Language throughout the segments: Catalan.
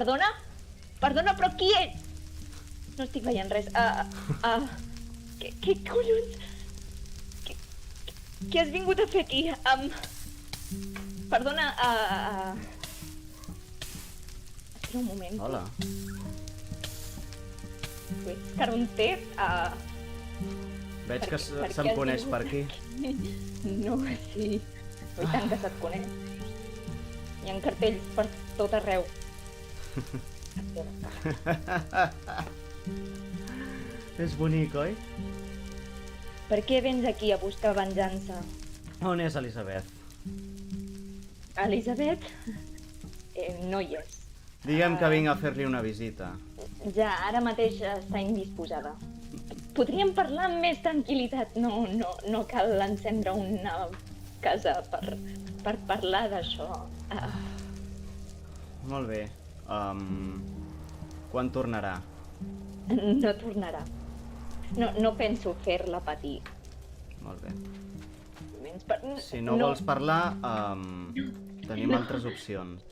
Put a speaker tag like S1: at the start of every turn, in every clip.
S1: Perdona? Perdona, però qui ets? No estic veient res. Què collons? Què has vingut a fer aquí? Perdona, Espera un moment.
S2: Hola.
S1: Tu ets Caronte?
S2: Veig que se'm coneix per aquí.
S1: No, sí. I tant que se't coneix. Hi ha cartells per tot arreu.
S2: És bonic, oi?
S1: Per què vens aquí a buscar venjança?
S2: On és Elisabet?
S1: Elisabet? No hi és.
S2: Digue'm que vinc a fer-li una visita.
S1: Ja, ara mateix està indisposada. Podríem parlar amb més tranquil·litat. No cal encendre una casa per parlar d'això.
S2: Molt bé. Quan tornarà?
S1: No tornarà. No penso fer-la patir.
S2: Molt bé.
S1: No.
S2: Si no vols parlar, tenim altres opcions.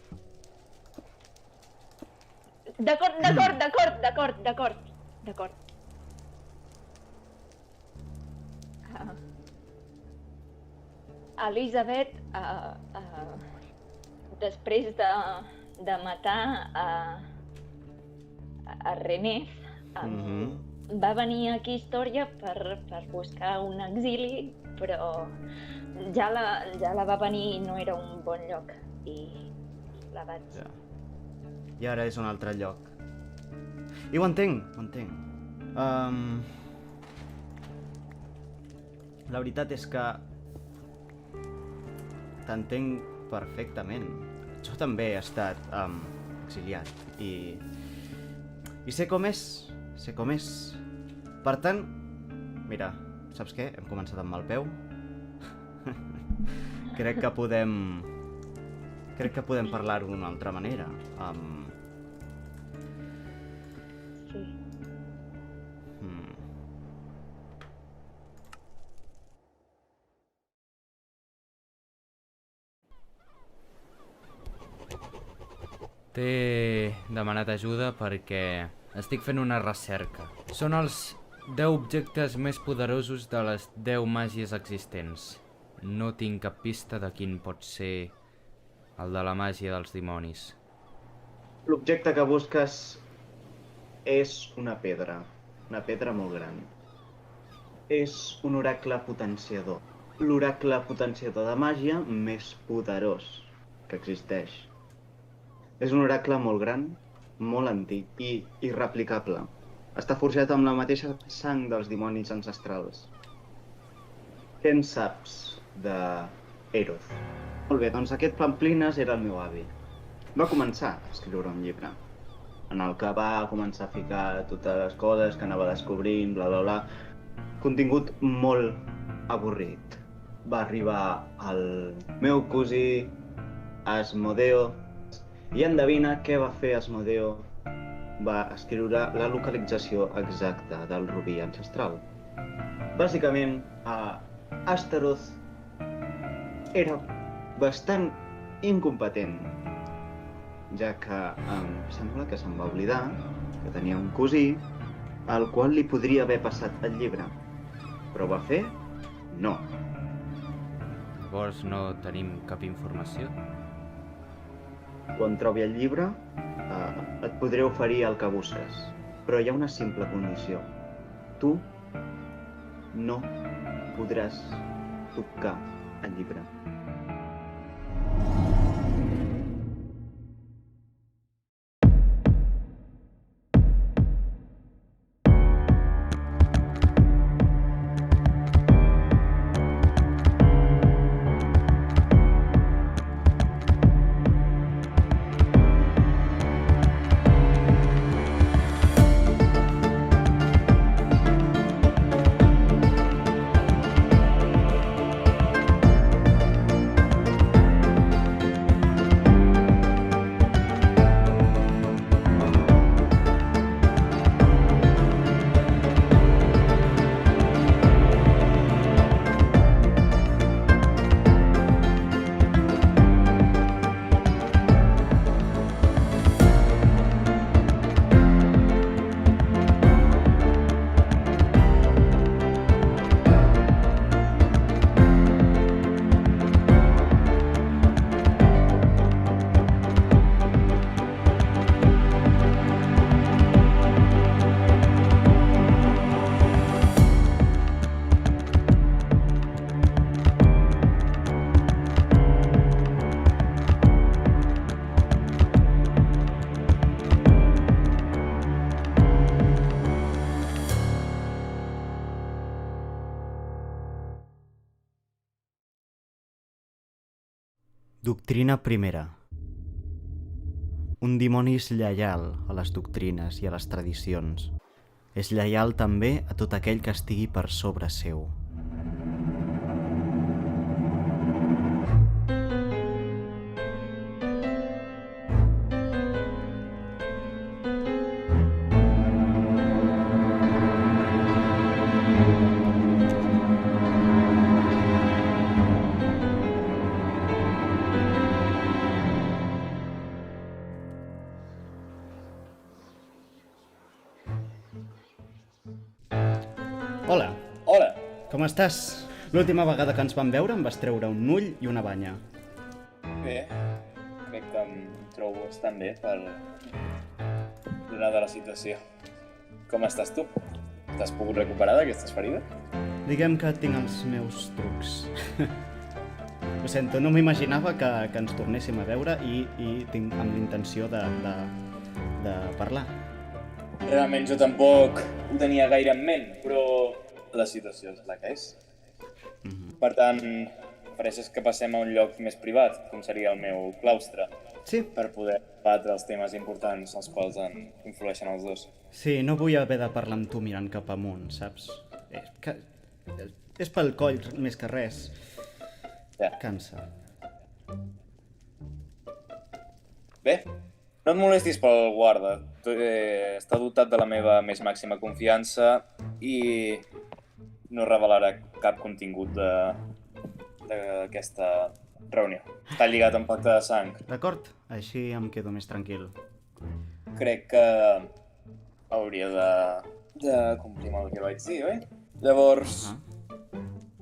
S1: D'acord. Elisabet, després de matar a René, va venir aquí a Història per buscar un exili, però ja la va venir i no era un bon lloc, i la vaig...
S2: Ja. I ara és un altre lloc. I ho entenc. La veritat és que t'entenc perfectament. Jo també he estat exiliat i sé com és. Per tant, mira, saps què? Hem començat amb mal peu. Crec que podem parlar-ho d'una altra manera.
S1: Sí.
S3: T'he demanat ajuda perquè estic fent una recerca. Són els 10 objectes més poderosos de les 10 màgies existents. No tinc cap pista de quin pot ser el de la màgia dels dimonis.
S2: L'objecte que busques és una pedra molt gran. És un oracle potenciador. L'oracle potenciador de màgia més poderós que existeix. És un oracle molt gran, molt antic i irreplicable. Està forjat amb la mateixa sang dels dimonis ancestrals. Què en saps de Eroth? Molt bé, doncs aquest Pamplines era el meu avi. Va començar a escriure un llibre en el que va començar a ficar totes les coses que anava descobrint, bla bla bla. Contingut molt avorrit. Va arribar el meu cosí Asmodeo i endevina què va fer Asmodeo? Va escriure la localització exacta del rubí ancestral. Bàsicament, Astaroth era bastant incompetent, ja que em sembla que se'n va oblidar que tenia un cosí al qual li podria haver passat el llibre. Però ho va fer? No.
S3: Llavors no tenim cap informació?
S2: Quan trobi el llibre, et podré oferir el que busques. Però hi ha una simple condició. Tu no podràs tocar el llibre.
S3: Doctrina primera. Un dimoni és lleial a les doctrines i a les tradicions. És lleial també a tot aquell que estigui per sobre seu. Hola.
S4: Hola.
S3: Com estàs? L'última vegada que ens vam veure em vas treure un ull i una banya.
S4: Bé, crec que em trobo bastant bé per donada la situació. Com estàs tu? T'has pogut recuperar d'aquestes ferides?
S3: Diguem que tinc els meus trucs. Ho sento, no m'imaginava que ens tornéssim a veure i tinc amb l'intenció de parlar.
S4: Realment jo tampoc ho tenia gaire en ment, però la situació és la que és. Per tant, ofereixes que passem a un lloc més privat, com seria el meu claustre,
S3: Sí.
S4: per poder debatre els temes importants els quals influeixen els dos.
S3: Sí, no vull haver de parlar amb tu mirant cap amunt, saps? És pel coll més que res.
S4: Ja.
S3: Cansa.
S4: Bé, no et molestis pel guarda. Està dotat de la meva més màxima confiança i no revelarà cap contingut d'aquesta reunió. Està lligat amb pacte de sang.
S3: D'acord? Així em quedo més tranquil.
S4: Crec que hauria de complir amb el que vaig dir, oi? Llavors,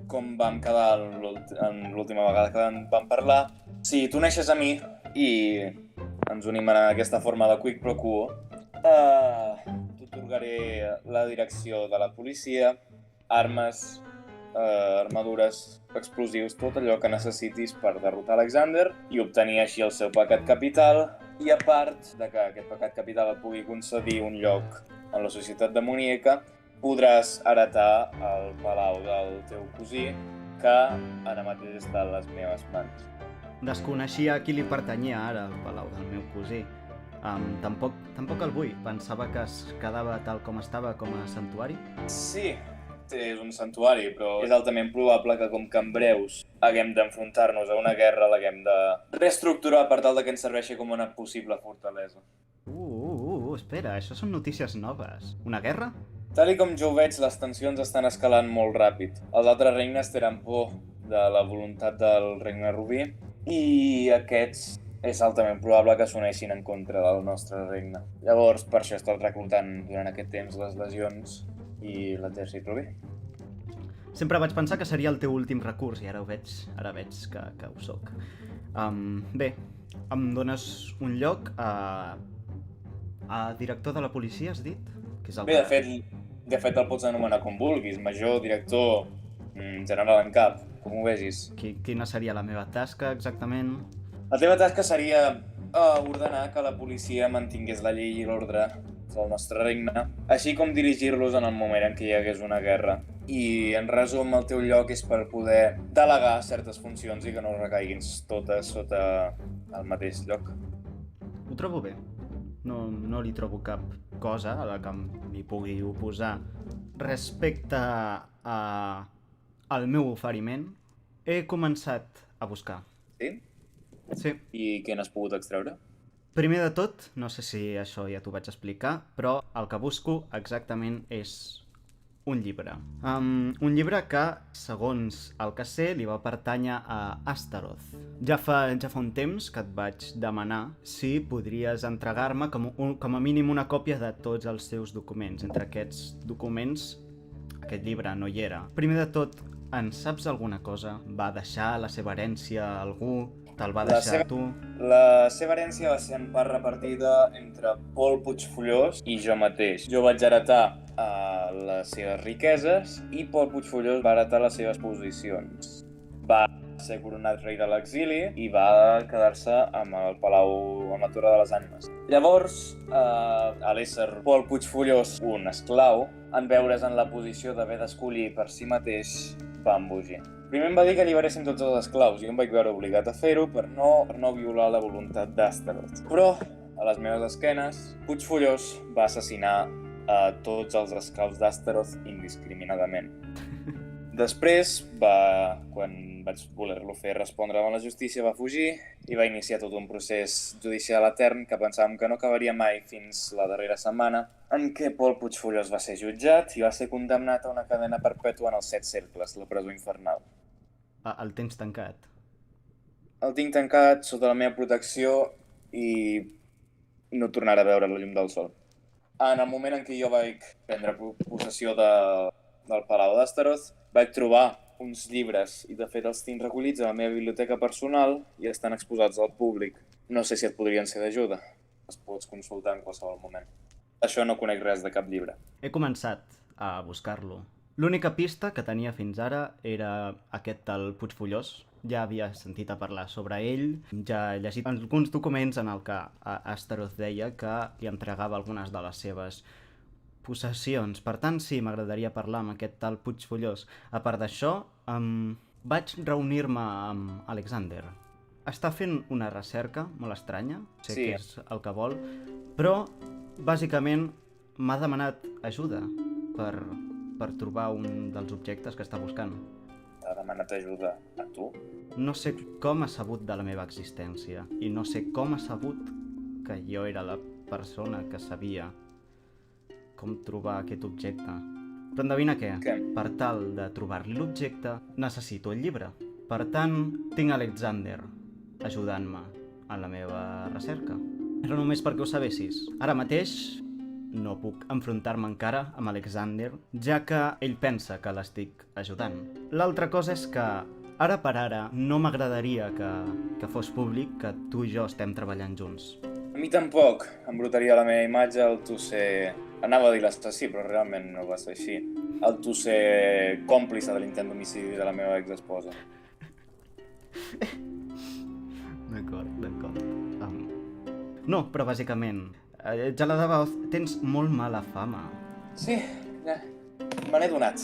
S4: com vam quedar en l'última vegada que vam parlar, si tu neixes a mi i ens unim en aquesta forma de quick pro quo, t'atorgaré la direcció de la policia, armes, armadures, explosius, tot allò que necessitis per derrotar Alexander i obtenir així el seu pecat capital, i a part de que aquest pecat capital et pugui concedir un lloc en la societat demoníaca, podràs heretar el palau del teu cosí, que ara mateix està a les meves mans.
S3: Desconeixia a qui li pertanyia ara el palau del meu cosí. Tampoc el vull. Pensava que es quedava tal com estava com a santuari.
S4: Sí, és un santuari, però és altament probable que com que en breus haguem d'enfrontar-nos a una guerra, l'haguem de reestructurar per tal de que ens serveixi com una possible fortalesa.
S3: Espera, això són notícies noves. Una guerra?
S4: Tal com jo ho veig, les tensions estan escalant molt ràpid. Els altres regnes tenen por de la voluntat del regne Rubí i aquests és altament probable que s'uneixin en contra del nostre regne. Llavors, per això he estat reclutant durant aquest temps les legions i l'exèrcit Rubí.
S3: Sempre vaig pensar que seria el teu últim recurs i ara veig que ho soc. Bé, em dones un lloc a director de la policia, has dit? Que és el
S4: Bé, de fet el pots anomenar com vulguis, major, director, general en cap, com ho vegis.
S3: Quina seria la meva tasca exactament?
S4: La teva tasca seria ordenar que la policia mantingués la llei i l'ordre del nostre regne, així com dirigir-los en el moment en què hi hagués una guerra. I, en resum, el teu lloc és per poder delegar certes funcions i que no recaiguin totes sota el mateix lloc.
S3: Ho trobo bé. No li trobo cap cosa a la que m'hi pugui oposar. Respecte al meu oferiment, he començat a buscar.
S4: Sí?
S3: Sí.
S4: I què n'has pogut extreure?
S3: Primer de tot, no sé si això ja t'ho vaig explicar, però el que busco exactament és un llibre. Un llibre que, segons el que sé, li va pertànyer a Astaroth. Ja fa un temps que et vaig demanar si podries entregar-me com a mínim una còpia de tots els teus documents. Entre aquests documents, aquest llibre no hi era. Primer de tot, en saps alguna cosa? Va deixar la seva herència a algú? Te'l va deixar a tu?
S4: La seva herència va ser en part repartida entre Pol Puigfollós i jo mateix. Jo vaig heretar les seves riqueses i Pol Puigfollós va heretar les seves posicions. Va ser coronat rei de l'exili i va quedar-se amb el palau, amb la Torre de les Ànimes. Llavors, a l'ésser Pol Puigfollós un esclau, en veure's en la posició d'haver d'escollir per si mateix, va embogir. Primer em va dir que alliberéssim tots els esclaus i em vaig veure obligat a fer-ho per no violar la voluntat d'Astaroth. Però, a les meves esquenes, Puigfollós va assassinar a tots els esclaus d'Astaroth indiscriminadament. Després, quan vaig voler-lo fer respondre davant la justícia, va fugir i va iniciar tot un procés judicial etern que pensàvem que no acabaria mai fins la darrera setmana, en què Pol Puigfollós va ser jutjat i va ser condemnat a una cadena perpètua en els 7 cercles, la presó infernal.
S5: El tens tancat?
S4: El tinc tancat sota la meva protecció i no tornarà a veure la llum del sol. En el moment en què jo vaig prendre possessió del Palau d'Astaroth, vaig trobar uns llibres i de fet els tinc recollits a la meva biblioteca personal i estan exposats al públic. No sé si et podrien ser d'ajuda. Els pots consultar en qualsevol moment. Això no conec res de cap llibre.
S5: He començat a buscar-lo. L'única pista que tenia fins ara era aquest tal Puigfollós. Ja havia sentit a parlar sobre ell, ja he llegit alguns documents en el que Astaroth deia que li entregava algunes de les seves possessions. Per tant, sí, m'agradaria parlar amb aquest tal Puigfollós. A part d'això, vaig reunir-me amb Alexander. Està fent una recerca molt estranya, sé que és el que vol, però bàsicament m'ha demanat ajuda per trobar un dels objectes que està buscant.
S4: T'ha demanat ajuda a tu?
S5: No sé com ha sabut de la meva existència i no sé com ha sabut que jo era la persona que sabia com trobar aquest objecte. Però endevina què? Per tal de trobar-li l'objecte, necessito el llibre. Per tant, tinc Alexander ajudant-me en la meva recerca. Era només perquè ho sabessis. Ara mateix no puc enfrontar-me encara amb Alexander, ja que ell pensa que l'estic ajudant. L'altra cosa és que, ara per ara, no m'agradaria que fos públic que tu i jo estem treballant junts.
S4: A mi tampoc. Embrutaria la meva imatge el tu ser... Anava a dir l'assassí, però realment no va ser així. El tu ser còmplice de l'intent d'homicidi de la meva exesposa.
S5: D'acord. No, però bàsicament, Jaladabaoth, tens molt mala fama.
S4: Sí, ja. Me n'he donat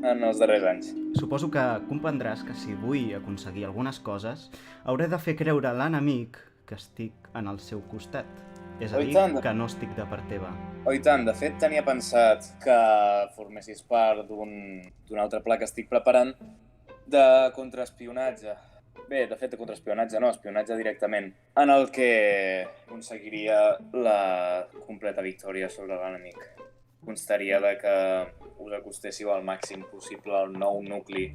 S4: en els darrers anys.
S5: Suposo que comprendràs que si vull aconseguir algunes coses, hauré de fer creure a l'enemic que estic en el seu costat. És a dir, que no estic de part teva.
S4: Oh, i tant. De fet, tenia pensat que formessis part d'un altre pla que estic preparant de contraespionatge. Bé, de fet, de contraespionatge no, espionatge directament, en el que aconseguiria la completa victòria sobre l'enemic. Constaria de que us acostéssiu al màxim possible al nou nucli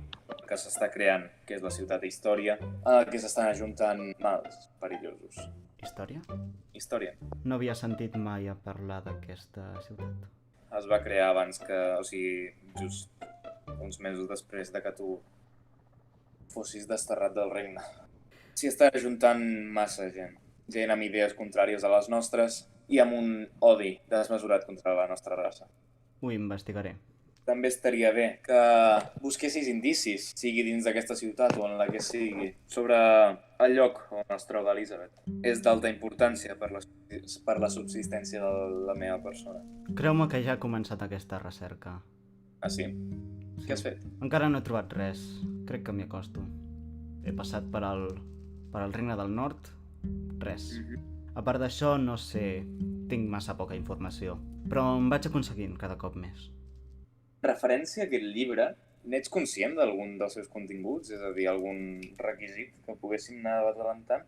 S4: que s'està creant, que és la ciutat d'Història, en el que s'estan ajuntant mals perillosos.
S5: Història?
S4: Història.
S5: No havia sentit mai a parlar d'aquesta ciutat.
S4: Es va crear abans que, o sigui, just uns mesos després de que tu fossis desterrat del regne. S'hi està ajuntant massa gent amb idees contràries a les nostres i amb un odi desmesurat contra la nostra raça.
S5: Ho investigaré.
S4: També estaria bé que busquessis indicis, sigui dins d'aquesta ciutat o en la que sigui, sobre el lloc on es troba Elizabeth. És d'alta importància per la subsistència de la meva persona.
S5: Creu-me que ja he començat aquesta recerca.
S4: Ah, sí? Què has fet?
S5: Encara no he trobat res. Crec que m'hi acosto. He passat per el Regne del Nord. Res. A part d'això, no sé, tinc massa poca informació. Però em vaig aconseguint cada cop més.
S4: Referència a aquest llibre, n'ets conscient d'algun dels seus continguts? És a dir, algun requisit que poguéssim anar adelantant?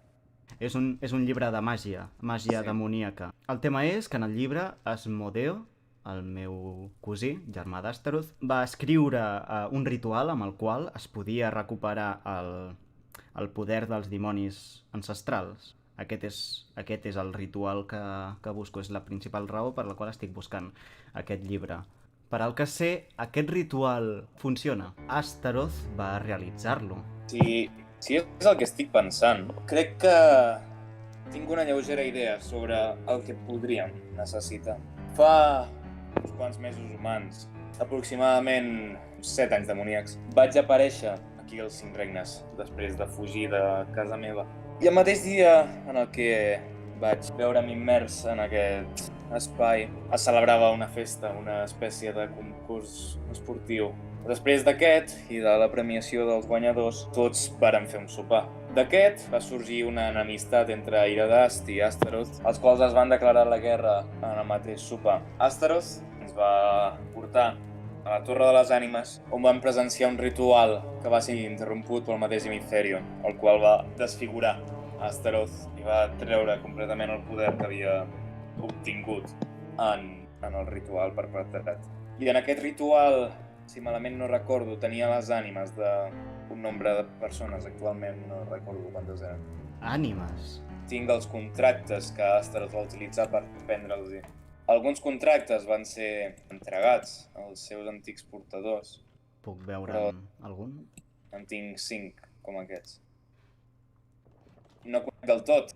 S5: És un llibre de màgia demoníaca. El tema és que en el llibre Asmodeo, el meu cosí, germà d'Astaroth, va escriure un ritual amb el qual es podia recuperar el poder dels dimonis ancestrals. Aquest és el ritual que busco, és la principal raó per la qual estic buscant aquest llibre. Per al que sé, aquest ritual funciona. Astaroth va realitzar-lo.
S4: Sí, és el que estic pensant. Crec que tinc una lleugera idea sobre el que podríem necessitar. Fa uns quants mesos humans, aproximadament 7 anys demoníacs, vaig aparèixer aquí als 5 regnes, després de fugir de casa meva. I el mateix dia en el que vaig veure'm immers en aquest espai, es celebrava una festa, una espècie de concurs esportiu Després d'aquest i de la premiació dels guanyadors, tots varen fer un sopar. D'aquest va sorgir una enemistat entre Iradast i Astaroth, els quals es van declarar la guerra en el mateix sopar. Astaroth ens va portar a la Torre de les Ànimes, on van presenciar un ritual que va ser interromput pel mateix Hemisferion, el qual va desfigurar Astaroth i va treure completament el poder que havia obtingut en el ritual perpetrat. I en aquest ritual, si malament no recordo, tenia les ànimes d'un nombre de persones, actualment no recordo quantes eren.
S5: Ànimes?
S4: Tinc els contractes que Astaroth va utilitzar per prendre'ls-hi. Alguns contractes van ser entregats als seus antics portadors.
S5: Puc veure algun?
S4: En tinc 5 com aquests. No conec del tot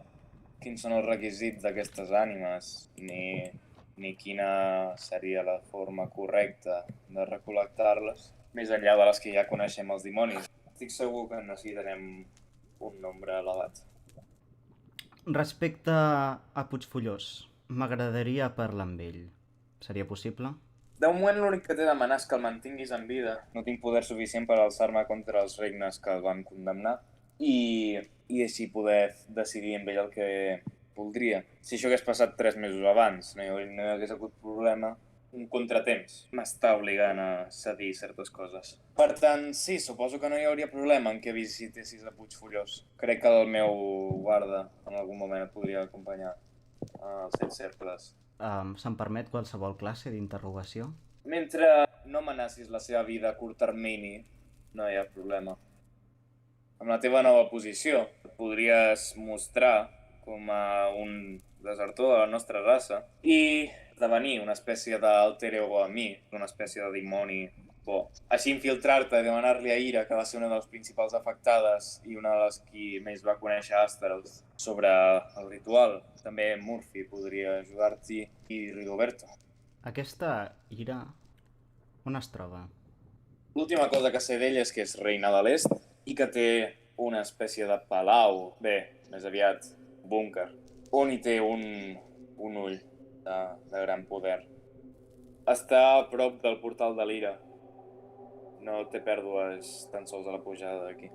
S4: quins són els requisits d'aquestes ànimes, ni quina seria la forma correcta de recol·lectar-les, més enllà de les que ja coneixem els dimonis. Estic segur que necessitarem un nombre elevat.
S5: Respecte a Puigfollós, m'agradaria parlar amb ell. Seria possible?
S4: De moment l'únic que t'he de demanar és que el mantinguis en vida. No tinc poder suficient per alçar-me contra els regnes que el van condemnar i així poder decidir amb ell el que voldria. Si això hagués passat 3 mesos abans, no hi hagués hagut problema. Un contratemps m'està obligant a cedir certes coses. Per tant, sí, suposo que no hi hauria problema en què visitessis a Puigfollós. Crec que el meu guarda en algun moment et podria acompanyar als 7 cercles.
S5: Se'm permet qualsevol classe d'interrogació?
S4: Mentre no amenacis la seva vida a curt termini, no hi ha problema. Amb la teva nova posició, et podries mostrar com a un desertor de la nostra raça i esdevenir una espècie d'alter ego a mi, una espècie de dimoni bo. Així infiltrar-te i demanar-li a Ira, que va ser una de les principals afectades i una de les qui més va conèixer Astaroth, sobre el ritual. També Murphy podria ajudar-t'hi i Rigoberto.
S5: Aquesta Ira, on es troba?
S4: L'última cosa que sé d'ell és que és reina de l'est i que té una espècie de palau, bé, més aviat búnquer, on hi té un ull de gran poder. Està a prop del portal de l'Ira. No té pèrdues tan sols a la pujada d'aquí.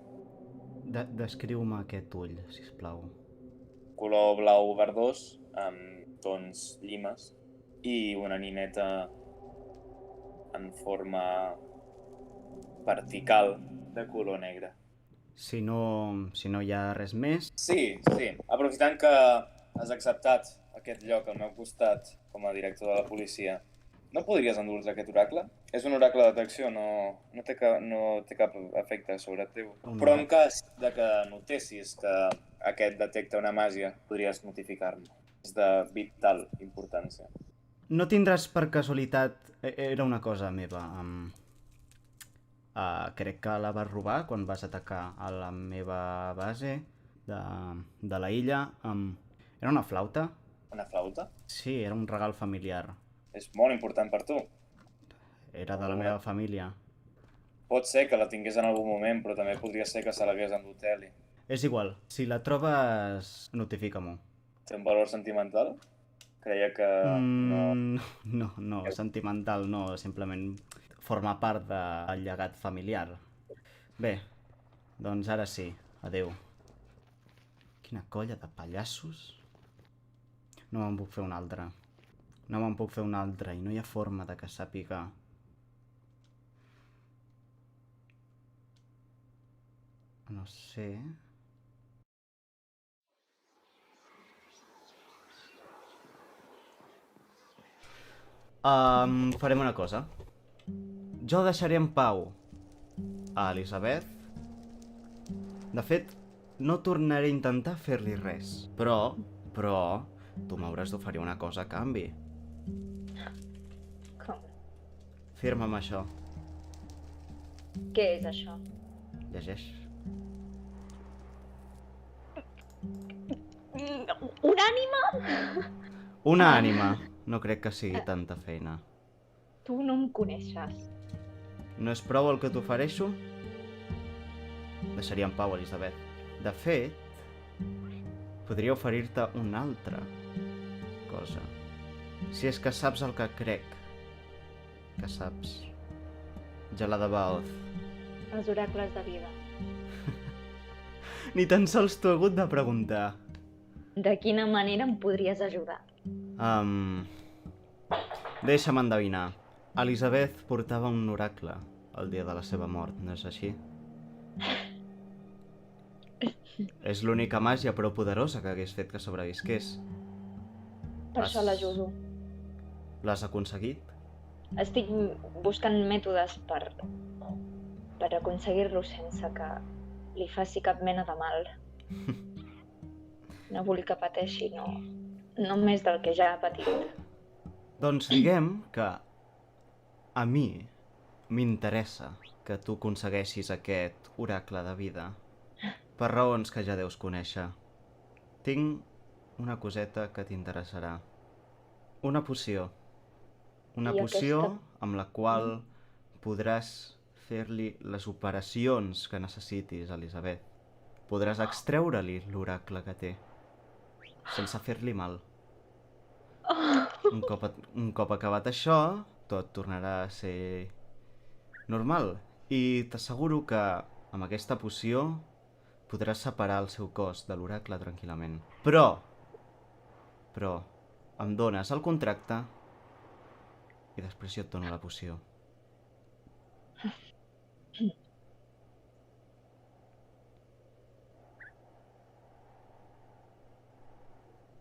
S5: Descriu-me aquest ull, sisplau.
S4: Color blau verdós, amb tons llimes, i una nineta en forma vertical de color negre.
S5: Si no hi ha res més...
S4: Sí. Aprofitant que has acceptat aquest lloc al meu costat com a director de la policia, no podries endur-te aquest oracle? És un oracle de detecció, no té cap efecte sobre teu. Però en cas de que notessis que aquest detecta una màgia, podries notificar-me. És de vital importància.
S5: No tindràs per casualitat... Era una cosa meva. Crec que la vas robar quan vas atacar a la meva base de la illa. Era una flauta?
S4: Una flauta?
S5: Sí, era un regal familiar.
S4: És molt important per tu.
S5: Era de la meva família.
S4: Pot ser que la tingués en algun moment, però també podria ser que se l'hagués endut Eli.
S5: És igual. Si la trobes, notifica-m'ho.
S4: Té un valor sentimental? Creia que no...
S5: No, sentimental no, simplement forma part del llegat familiar. Bé, doncs ara sí, adeu. Quina colla de pallassos. No me'n puc fer un altre. I no hi ha forma de que sàpiga. No sé... farem una cosa. Jo deixaré en pau a Elisabet. De fet, no tornaré a intentar fer-li res. Però, tu m'hauràs d'oferir una cosa a canvi.
S1: Com?
S5: Firma'm això.
S1: Què és això?
S5: Llegeix.
S1: Una ànima?
S5: Una ànima. No crec que sigui tanta feina.
S1: Tu no em coneixes.
S5: No és prou el que t'ofereixo? Deixaria en pau, Elisabet. De fet, podria oferir-te una altra cosa. Si és que saps el que crec que saps. Gelada Baoth.
S1: Els oracles de vida.
S5: Ni tan sols t'ho he hagut de preguntar.
S1: De quina manera em podries ajudar?
S5: Deixa'm endevinar. Elisabeth portava un oracle el dia de la seva mort, no és així? És l'única màgia prou poderosa que hagués fet que sobrevisqués.
S1: Per això l'ajudo.
S5: L'has aconseguit?
S1: Estic buscant mètodes per aconseguir-lo sense que li faci cap mena de mal. No vull que pateixi, no més del que ja ha patit.
S5: Doncs diguem que a mi m'interessa que tu aconsegueixis aquest oracle de vida per raons que ja deus conèixer. Tinc una coseta que t'interessarà. Una poció. Una poció amb la qual podràs fer-li les operacions que necessitis, Elisabeth. Podràs extreure-li l'oracle que té, sense fer-li mal. Un cop acabat això, tot tornarà a ser normal. I t'asseguro que amb aquesta poció podràs separar el seu cos de l'oracle tranquil·lament. Però em dones el contracte i després jo et dono la poció.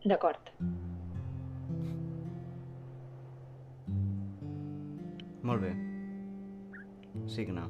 S1: D'acord.
S5: Molt bé. Signa.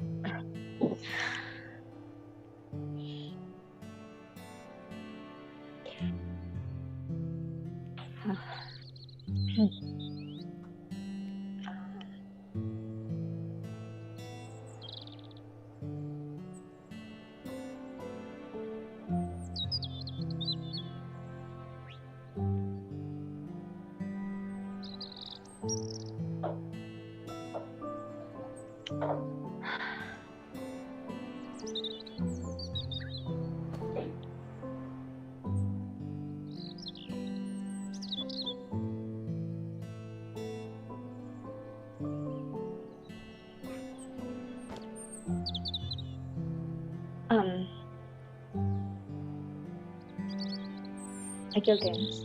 S1: Aquí el tens.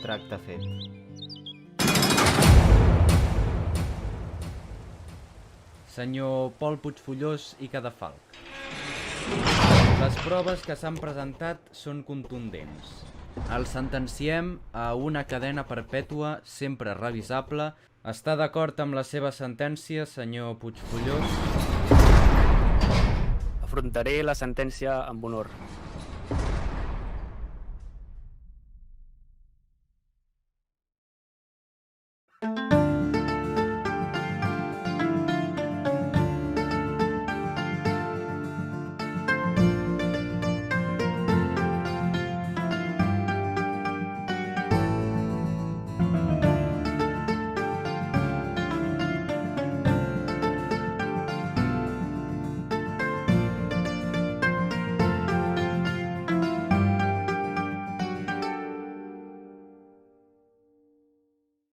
S5: Tracte fet.
S3: Senyor Pol Puigfullós i Cadafalc. Les proves que s'han presentat són contundents. El sentenciem a una cadena perpètua sempre revisable. Està d'acord amb la seva sentència, senyor Puigfullós?
S6: Afrontaré la sentència amb honor.